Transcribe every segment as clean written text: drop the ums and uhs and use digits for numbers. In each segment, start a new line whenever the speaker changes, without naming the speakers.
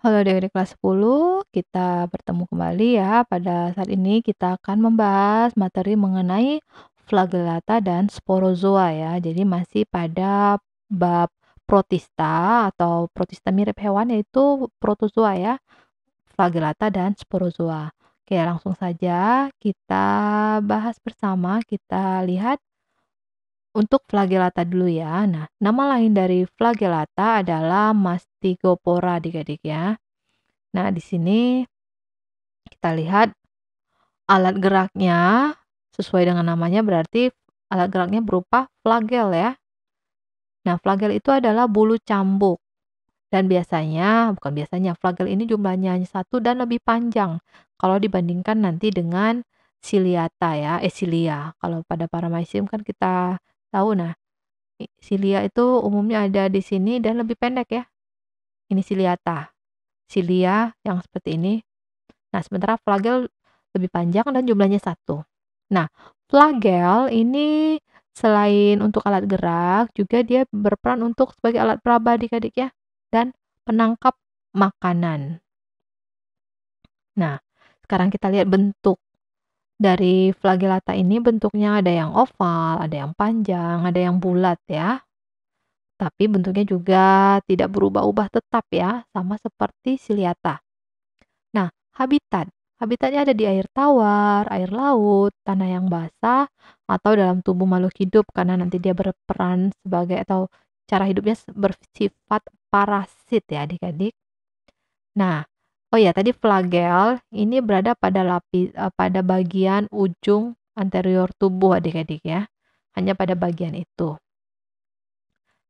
Halo adik-adik kelas 10, kita bertemu kembali ya. Pada saat ini kita akan membahas materi mengenai flagellata dan sporozoa ya. Jadi masih pada bab protista atau protista mirip hewan yaitu protozoa ya, flagellata dan sporozoa. Oke, langsung saja kita bahas bersama. Kita lihat untuk flagellata dulu ya. Nah, nama lain dari flagellata adalah Mastigophora adik-adik ya. Nah, di sini kita lihat alat geraknya sesuai dengan namanya berarti alat geraknya berupa flagel ya. Nah, flagel itu adalah bulu cambuk dan bukan biasanya, flagel ini jumlahnya hanya satu dan lebih panjang kalau dibandingkan nanti dengan ciliata ya, cilia. Kalau pada paramecium kan kita tahu nah, cilia itu umumnya ada di sini dan lebih pendek ya. Ini ciliata. Cilia yang seperti ini. Nah, sementara flagel lebih panjang dan jumlahnya satu. Nah, flagel ini selain untuk alat gerak, juga dia berperan untuk sebagai alat peraba adik-adik ya, dan penangkap makanan. Nah, sekarang kita lihat bentuk dari flagellata ini. Bentuknya ada yang oval, ada yang panjang, ada yang bulat ya. Tapi bentuknya juga tidak berubah-ubah tetap ya, sama seperti ciliata. Nah, habitatnya ada di air tawar, air laut, tanah yang basah, atau dalam tubuh makhluk hidup karena nanti dia berperan sebagai atau cara hidupnya bersifat parasit ya adik-adik. Nah, oh ya tadi flagel ini berada pada bagian ujung anterior tubuh adik-adik ya. Hanya pada bagian itu.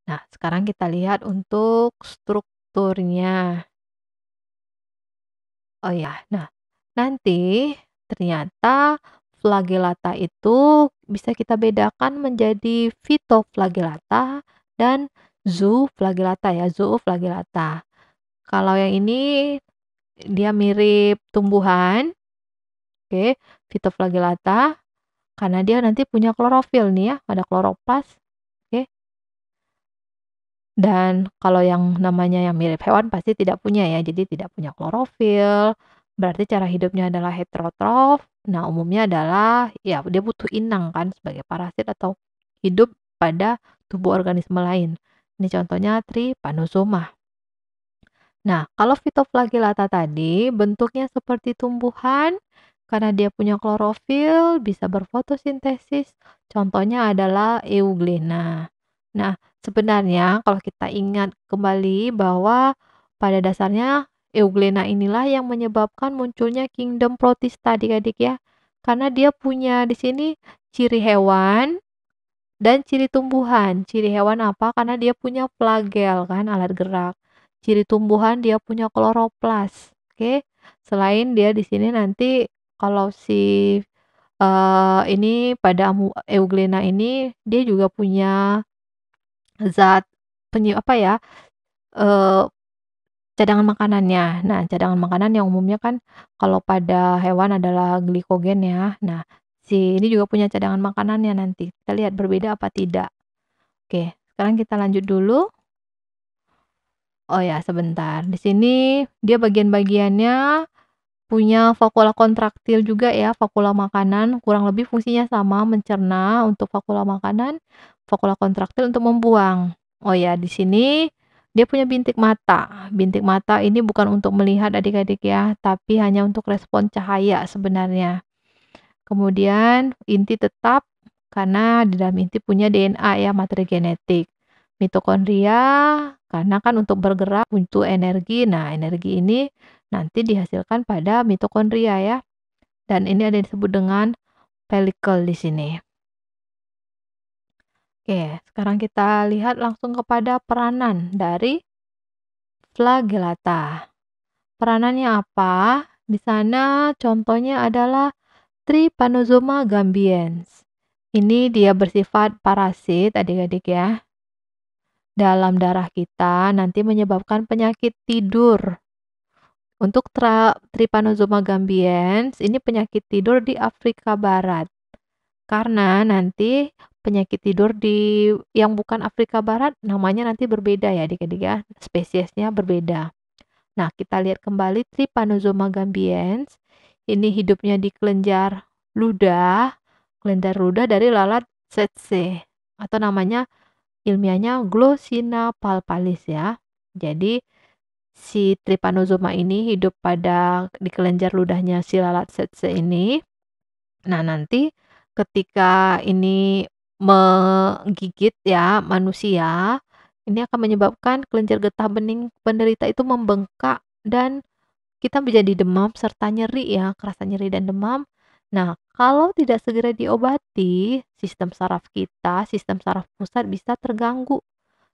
Nah, sekarang kita lihat untuk strukturnya. Oh ya, nah nanti ternyata flagellata itu bisa kita bedakan menjadi phytoflagellata dan zooflagellata ya, zooflagellata. Kalau yang ini dia mirip tumbuhan, oke, phytoflagellata karena dia nanti punya klorofil nih ya, ada kloroplas, oke. Dan kalau yang namanya yang mirip hewan pasti tidak punya ya, jadi tidak punya klorofil, berarti cara hidupnya adalah heterotrof. Nah, umumnya adalah ya dia butuh inang kan sebagai parasit atau hidup pada tubuh organisme lain. Ini contohnya Trypanosoma. Nah, kalau Phytoflagellata tadi bentuknya seperti tumbuhan karena dia punya klorofil, bisa berfotosintesis. Contohnya adalah Euglena. Nah, sebenarnya kalau kita ingat kembali bahwa pada dasarnya Euglena inilah yang menyebabkan munculnya kingdom Protista adik-adik ya. Karena dia punya di sini ciri hewan dan ciri tumbuhan. Ciri hewan apa? Karena dia punya flagel kan, alat gerak. Ciri tumbuhan dia punya kloroplas. Oke. Selain dia di sini nanti kalau si ini pada Euglena ini dia juga punya zat apa ya? eh, Cadangan makanannya. Nah, cadangan makanan yang umumnya kan kalau pada hewan adalah glikogen ya. Nah, si ini juga punya cadangan makanannya nanti. Kita lihat berbeda apa tidak. Oke, sekarang kita lanjut dulu. Oh ya, sebentar. Di sini dia bagian-bagiannya punya vakula kontraktil juga ya, vakula makanan. Kurang lebih fungsinya sama, mencerna untuk vakula makanan, vakula kontraktil untuk membuang. Oh ya, di sini dia punya bintik mata. Bintik mata ini bukan untuk melihat adik-adik ya, tapi hanya untuk respon cahaya sebenarnya. Kemudian inti tetap karena di dalam inti punya DNA ya, materi genetik. Mitokondria karena kan untuk bergerak butuh energi. Nah, energi ini nanti dihasilkan pada mitokondria ya. Dan ini ada disebut dengan pellicle di sini. Oke, sekarang kita lihat langsung kepada peranan dari flagellata. Peranannya apa? Di sana contohnya adalah Trypanosoma gambiens. Ini dia bersifat parasit adik-adik ya. Dalam darah kita nanti menyebabkan penyakit tidur. Untuk Trypanosoma gambiens, ini penyakit tidur di Afrika Barat. Karena nanti penyakit tidur di yang bukan Afrika Barat namanya nanti berbeda ya adik-adik ya, spesiesnya berbeda. Nah, kita lihat kembali Trypanosoma gambiens. Ini hidupnya di kelenjar ludah dari lalat tsetse atau namanya ilmiahnya Glossina palpalis ya. Jadi si Trypanosoma ini hidup di kelenjar ludahnya si lalat tsetse ini. Nah, nanti ketika ini menggigit ya manusia, ini akan menyebabkan kelenjar getah bening penderita itu membengkak dan kita menjadi demam serta nyeri ya, kerasa nyeri dan demam. Nah, kalau tidak segera diobati, sistem saraf pusat bisa terganggu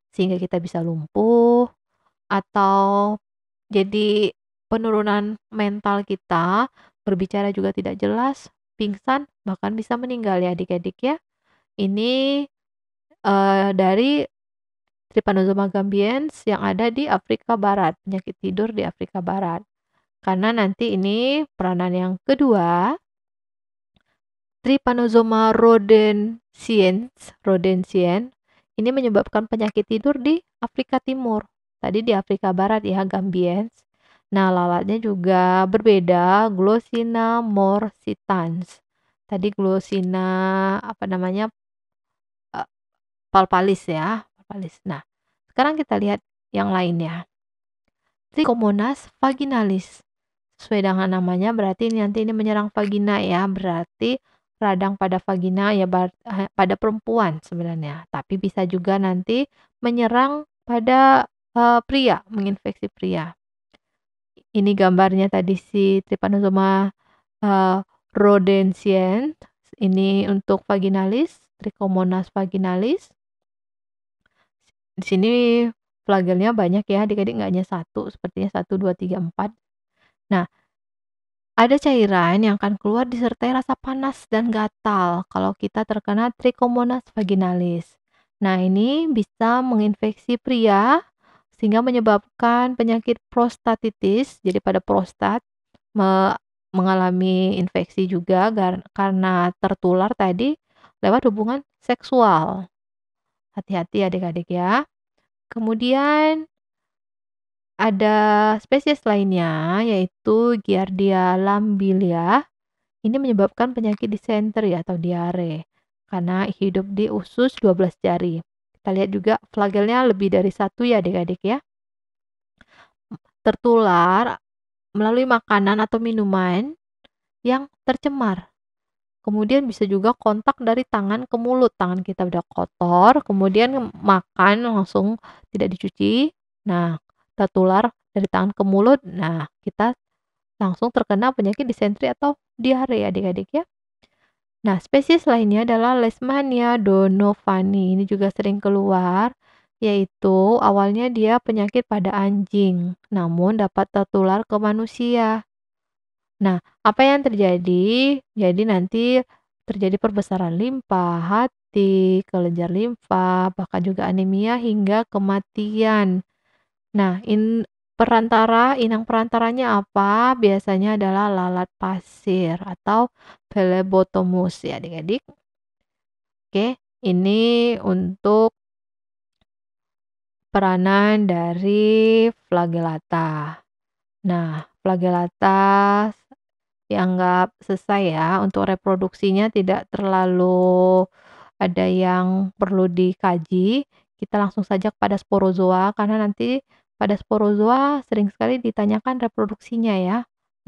sehingga kita bisa lumpuh atau jadi penurunan mental kita, berbicara juga tidak jelas, pingsan, bahkan bisa meninggal ya adik-adik ya. Ini dari Trypanosoma gambiens yang ada di Afrika Barat, penyakit tidur di Afrika Barat. Karena nanti ini peranan yang kedua, Trypanosoma rhodesiensis ini menyebabkan penyakit tidur di Afrika Timur. Tadi di Afrika Barat ya, gambiens. Nah, lalatnya juga berbeda, Glossina morsitans. Tadi Glossina apa namanya? eh, palpalis ya, palpalis. Nah, sekarang kita lihat yang lainnya. Trichomonas vaginalis. Sesuai dengan namanya berarti nanti ini menyerang vagina ya, berarti radang pada vagina ya pada perempuan sebenarnya. Tapi bisa juga nanti menyerang pada pria, menginfeksi pria. Ini gambarnya tadi si Trypanosoma rhodesiensis. Ini untuk vaginalis, Trichomonas vaginalis. Di sini flagelnya banyak ya, adik-adik nggak hanya satu, sepertinya 1, 2, 3, 4. Nah, ada cairan yang akan keluar disertai rasa panas dan gatal kalau kita terkena Trichomonas vaginalis. Nah, ini bisa menginfeksi pria sehingga menyebabkan penyakit prostatitis. Jadi pada prostat mengalami infeksi juga karena tertular tadi lewat hubungan seksual. Hati-hati adik-adik ya. Kemudian ada spesies lainnya yaitu Giardia lambelia. Ini menyebabkan penyakit disenteri atau diare karena hidup di usus 12 jari. Kita lihat juga flagelnya lebih dari satu ya adik-adik ya. Tertular melalui makanan atau minuman yang tercemar. Kemudian bisa juga kontak dari tangan ke mulut. Tangan kita udah kotor, kemudian makan langsung tidak dicuci. Nah, tertular dari tangan ke mulut. Nah, kita langsung terkena penyakit disenteri atau diare adik-adik ya. Nah, spesies lainnya adalah Leishmania donovani. Ini juga sering keluar, yaitu awalnya dia penyakit pada anjing, namun dapat tertular ke manusia. Nah, apa yang terjadi? Jadi nanti terjadi perbesaran limpa, hati, kelenjar limfa, bahkan juga anemia hingga kematian. Nah, inang perantaranya apa? Biasanya adalah lalat pasir atau Phlebotomus ya adik-adik. Oke, ini untuk peranan dari flagellata. Nah, flagellata dianggap selesai ya, untuk reproduksinya tidak terlalu ada yang perlu dikaji. Kita langsung saja pada sporozoa karena nanti pada sporozoa sering sekali ditanyakan reproduksinya ya.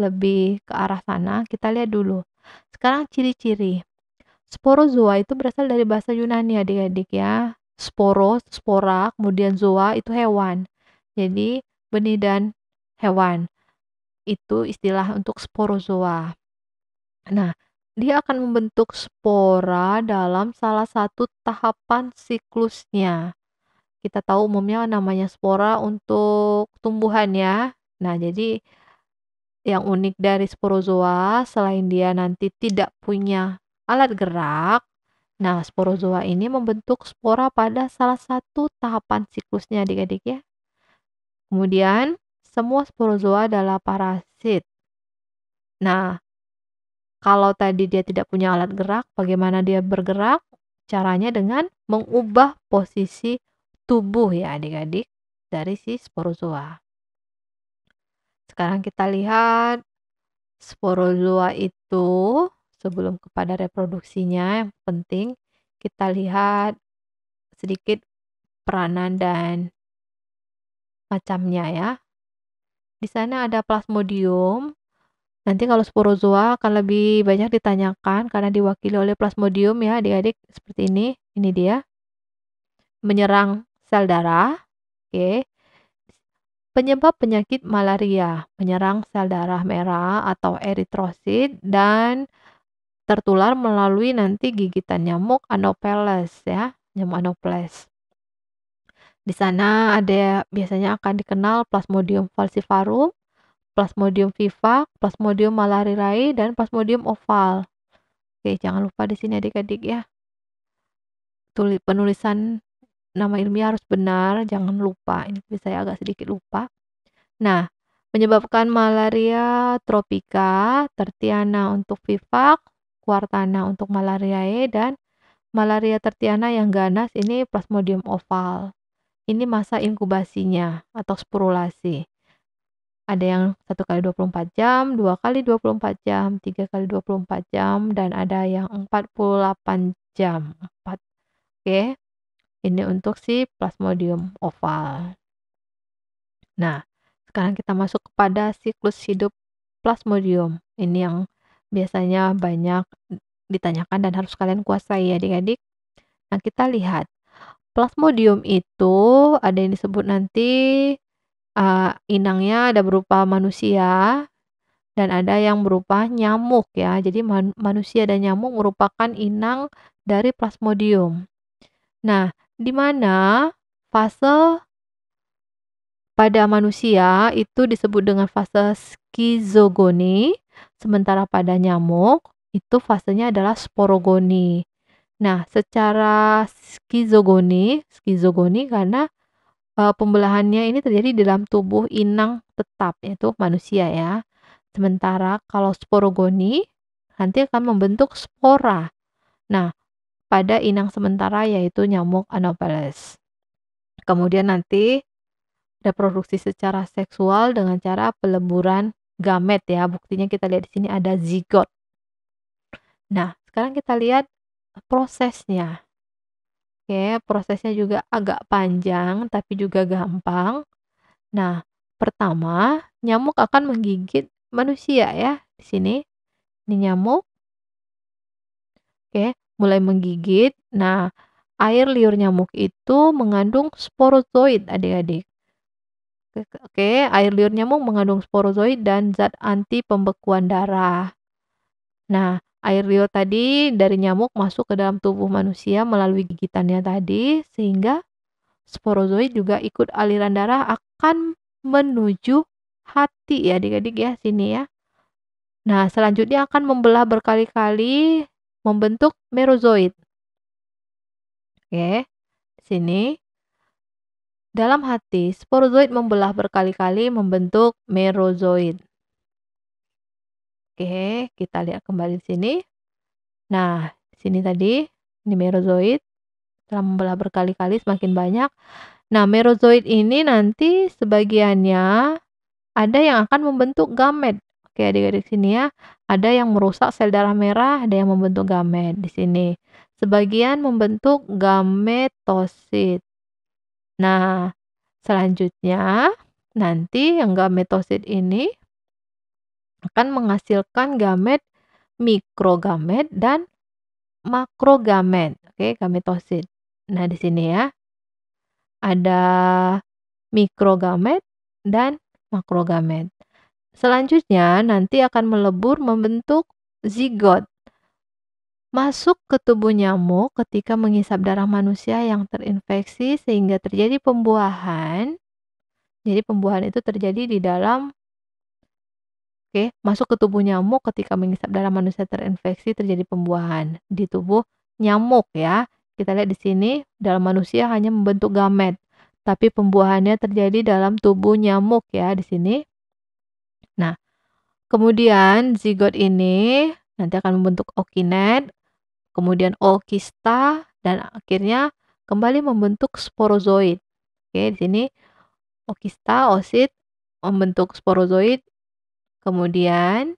Lebih ke arah sana, kita lihat dulu. Sekarang ciri-ciri. Sporozoa itu berasal dari bahasa Yunani adik-adik ya. Spora, kemudian zoa itu hewan. Jadi benih dan hewan. Itu istilah untuk sporozoa. Nah, dia akan membentuk spora dalam salah satu tahapan siklusnya. Kita tahu umumnya namanya spora untuk tumbuhan ya. Nah, jadi yang unik dari sporozoa selain dia nanti tidak punya alat gerak, nah sporozoa ini membentuk spora pada salah satu tahapan siklusnya adik-adik ya. Kemudian semua sporozoa adalah parasit. Nah, kalau tadi dia tidak punya alat gerak, bagaimana dia bergerak? Caranya dengan mengubah posisi tubuh ya adik-adik dari si sporozoa. Sekarang kita lihat sporozoa itu sebelum kepada reproduksinya yang penting kita lihat sedikit peranan dan macamnya ya. Di sana ada Plasmodium. Nanti kalau sporozoa akan lebih banyak ditanyakan karena diwakili oleh Plasmodium ya adik-adik seperti ini. Ini dia. Menyerang sel darah. Oke. Penyebab penyakit malaria, menyerang sel darah merah atau eritrosit dan tertular melalui nanti gigitan nyamuk Anopheles ya, nyamuk Anopheles. Di sana ada biasanya akan dikenal Plasmodium falciparum, Plasmodium vivax, Plasmodium malariae, dan Plasmodium oval. Oke, jangan lupa di sini adik-adik ya. Penulisan nama ilmiah harus benar, jangan lupa. Ini saya agak sedikit lupa. Nah, menyebabkan malaria tropika, tertiana untuk vivax, quartana untuk malariae, dan malaria tertiana yang ganas ini Plasmodium oval. Ini masa inkubasinya atau sporulasi. Ada yang 1 kali 24 jam, 2 kali 24 jam, 3 kali 24 jam, dan ada yang 48 jam. 4. Oke, ini untuk si Plasmodium oval. Nah, sekarang kita masuk kepada siklus hidup Plasmodium. Ini yang biasanya banyak ditanyakan dan harus kalian kuasai ya adik-adik. Nah, kita lihat. Plasmodium itu ada yang disebut nanti inangnya ada berupa manusia dan ada yang berupa nyamuk ya. Jadi manusia dan nyamuk merupakan inang dari Plasmodium. Nah, di mana fase pada manusia itu disebut dengan fase skizogoni, sementara pada nyamuk itu fasenya adalah sporogoni. Nah, secara skizogoni karena pembelahannya ini terjadi di dalam tubuh inang tetap, yaitu manusia ya. Sementara kalau sporogoni nanti akan membentuk spora. Nah, pada inang sementara yaitu nyamuk Anopheles. Kemudian nanti reproduksi secara seksual dengan cara peleburan gamet ya. Buktinya kita lihat di sini ada zigot. Nah, sekarang kita lihat prosesnya. Oke, prosesnya juga agak panjang tapi juga gampang. Nah, pertama, nyamuk akan menggigit manusia ya. Di sini, ini nyamuk. Oke, mulai menggigit. Nah, air liur nyamuk itu mengandung sporozoid adik-adik. Oke, air liur nyamuk mengandung sporozoid dan zat anti pembekuan darah. Nah, air liur tadi dari nyamuk masuk ke dalam tubuh manusia melalui gigitannya tadi, sehingga sporozoid juga ikut aliran darah akan menuju hati ya adik-adik ya, sini ya. Nah, selanjutnya akan membelah berkali-kali membentuk merozoid. Oke, sini. Dalam hati, sporozoid membelah berkali-kali membentuk merozoid. Oke, kita lihat kembali di sini. Nah, di sini tadi, ini merozoid. Setelah membelah berkali-kali semakin banyak. Nah, merozoid ini nanti sebagiannya ada yang akan membentuk gamet. Oke, adik-adik sini ya. Ada yang merusak sel darah merah, ada yang membentuk gamet di sini. Sebagian membentuk gametosit. Nah, selanjutnya nanti yang gametosit ini akan menghasilkan gamet mikrogamet dan makrogamet. Oke, gametosit. Nah, di sini ya. Ada mikrogamet dan makrogamet. Selanjutnya nanti akan melebur membentuk zigot. Masuk ke tubuh nyamuk ketika menghisap darah manusia yang terinfeksi sehingga terjadi pembuahan. Jadi pembuahan itu terjadi di dalam masuk ke tubuh nyamuk ketika menghisap darah manusia terinfeksi terjadi pembuahan di tubuh nyamuk ya. Kita lihat di sini dalam manusia hanya membentuk gamet, tapi pembuahannya terjadi dalam tubuh nyamuk ya di sini. Nah, kemudian zigot ini nanti akan membentuk okinet, kemudian ookista, dan akhirnya kembali membentuk sporozoid. Oke, di sini ookista, oosit, membentuk sporozoid, kemudian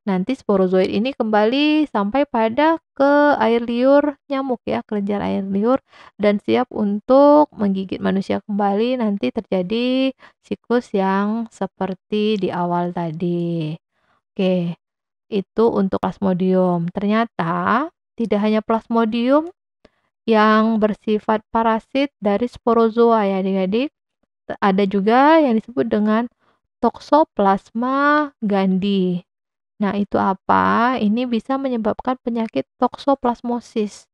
nanti sporozoid ini kembali sampai pada ke air liur nyamuk ya, kelenjar air liur dan siap untuk menggigit manusia kembali, nanti terjadi siklus yang seperti di awal tadi. Oke, itu untuk Plasmodium. Ternyata tidak hanya Plasmodium yang bersifat parasit dari sporozoa ya adik-adik. Ada juga yang disebut dengan Toxoplasma gondii. Nah, itu apa? Ini bisa menyebabkan penyakit toksoplasmosis,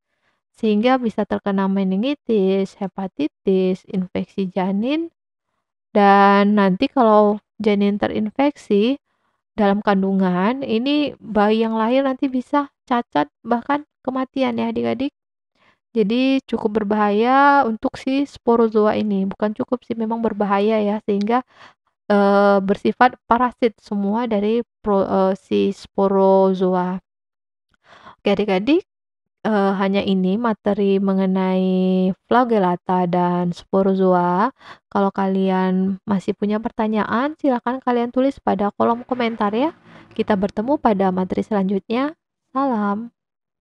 sehingga bisa terkena meningitis, hepatitis, infeksi janin, dan nanti kalau janin terinfeksi dalam kandungan, ini bayi yang lahir nanti bisa cacat, bahkan kematian ya adik-adik. Jadi cukup berbahaya untuk si sporozoa ini. Bukan cukup sih, memang berbahaya ya, sehingga bersifat parasit semua dari si sporozoa. Oke adik-adik, hanya ini materi mengenai flagellata dan sporozoa. Kalau kalian masih punya pertanyaan, silakan kalian tulis pada kolom komentar ya. Kita bertemu pada materi selanjutnya. Salam.